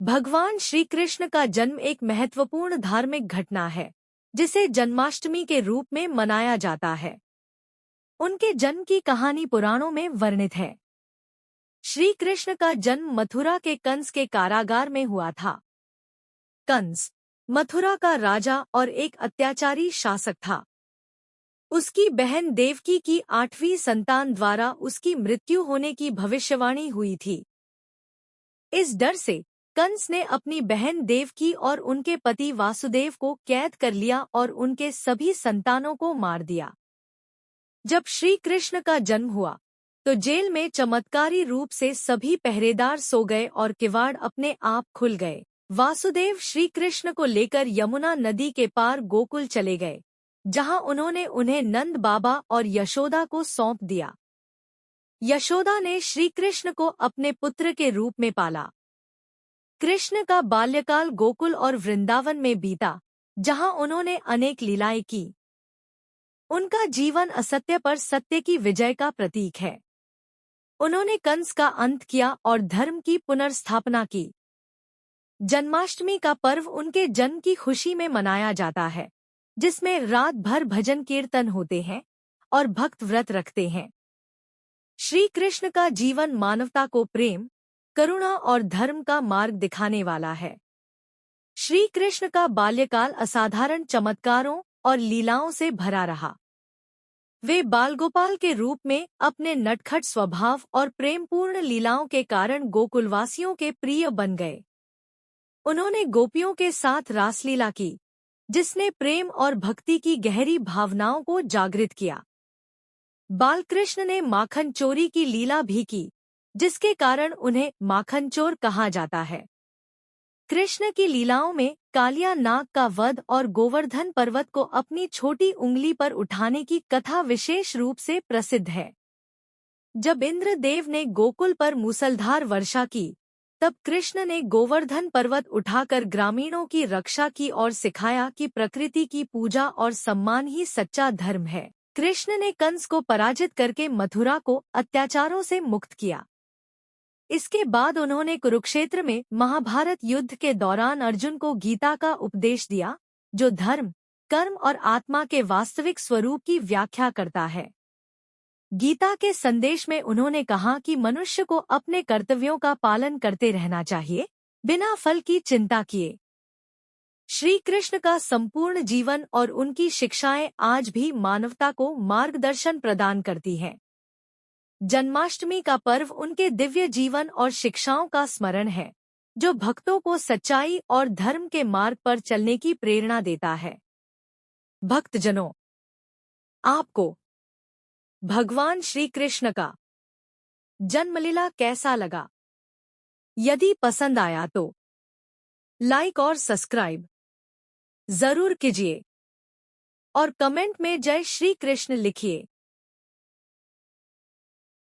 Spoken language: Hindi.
भगवान श्री कृष्ण का जन्म एक महत्वपूर्ण धार्मिक घटना है जिसे जन्माष्टमी के रूप में मनाया जाता है। उनके जन्म की कहानी पुराणों में वर्णित है। श्री कृष्ण का जन्म मथुरा के कंस के कारागार में हुआ था। कंस मथुरा का राजा और एक अत्याचारी शासक था। उसकी बहन देवकी की 8वीं संतान द्वारा उसकी मृत्यु होने की भविष्यवाणी हुई थी। इस डर से कंस ने अपनी बहन देवकी और उनके पति वासुदेव को कैद कर लिया और उनके सभी संतानों को मार दिया। जब श्री कृष्ण का जन्म हुआ तो जेल में चमत्कारी रूप से सभी पहरेदार सो गए और किवाड़ अपने आप खुल गए। वासुदेव श्री कृष्ण को लेकर यमुना नदी के पार गोकुल चले गए, जहां उन्होंने उन्हें नंद बाबा और यशोदा को सौंप दिया। यशोदा ने श्री कृष्ण को अपने पुत्र के रूप में पाला। कृष्ण का बाल्यकाल गोकुल और वृंदावन में बीता, जहां उन्होंने अनेक लीलाएं की। उनका जीवन असत्य पर सत्य की विजय का प्रतीक है। उन्होंने कंस का अंत किया और धर्म की पुनर्स्थापना की। जन्माष्टमी का पर्व उनके जन्म की खुशी में मनाया जाता है, जिसमें रात भर भजन कीर्तन होते हैं और भक्त व्रत रखते हैं। श्री कृष्ण का जीवन मानवता को प्रेम, करुणा और धर्म का मार्ग दिखाने वाला है। श्री कृष्ण का बाल्यकाल असाधारण चमत्कारों और लीलाओं से भरा रहा। वे बालगोपाल के रूप में अपने नटखट स्वभाव और प्रेमपूर्ण लीलाओं के कारण गोकुलवासियों के प्रिय बन गए। उन्होंने गोपियों के साथ रासलीला की, जिसने प्रेम और भक्ति की गहरी भावनाओं को जागृत किया। बालकृष्ण ने माखन चोरी की लीला भी की, जिसके कारण उन्हें माखन चोर कहा जाता है। कृष्ण की लीलाओं में कालिया नाग का वध और गोवर्धन पर्वत को अपनी छोटी उंगली पर उठाने की कथा विशेष रूप से प्रसिद्ध है। जब इंद्रदेव ने गोकुल पर मूसलधार वर्षा की, तब कृष्ण ने गोवर्धन पर्वत उठाकर ग्रामीणों की रक्षा की और सिखाया कि प्रकृति की पूजा और सम्मान ही सच्चा धर्म है। कृष्ण ने कंस को पराजित करके मथुरा को अत्याचारों से मुक्त किया। इसके बाद उन्होंने कुरुक्षेत्र में महाभारत युद्ध के दौरान अर्जुन को गीता का उपदेश दिया, जो धर्म, कर्म और आत्मा के वास्तविक स्वरूप की व्याख्या करता है। गीता के संदेश में उन्होंने कहा कि मनुष्य को अपने कर्तव्यों का पालन करते रहना चाहिए, बिना फल की चिंता किए। श्री कृष्ण का संपूर्ण जीवन और उनकी शिक्षाएं आज भी मानवता को मार्गदर्शन प्रदान करती हैं। जन्माष्टमी का पर्व उनके दिव्य जीवन और शिक्षाओं का स्मरण है, जो भक्तों को सच्चाई और धर्म के मार्ग पर चलने की प्रेरणा देता है। भक्तजनों, आपको भगवान श्री कृष्ण का जन्मलीला कैसा लगा? यदि पसंद आया तो लाइक और सब्सक्राइब जरूर कीजिए और कमेंट में जय श्री कृष्ण लिखिए।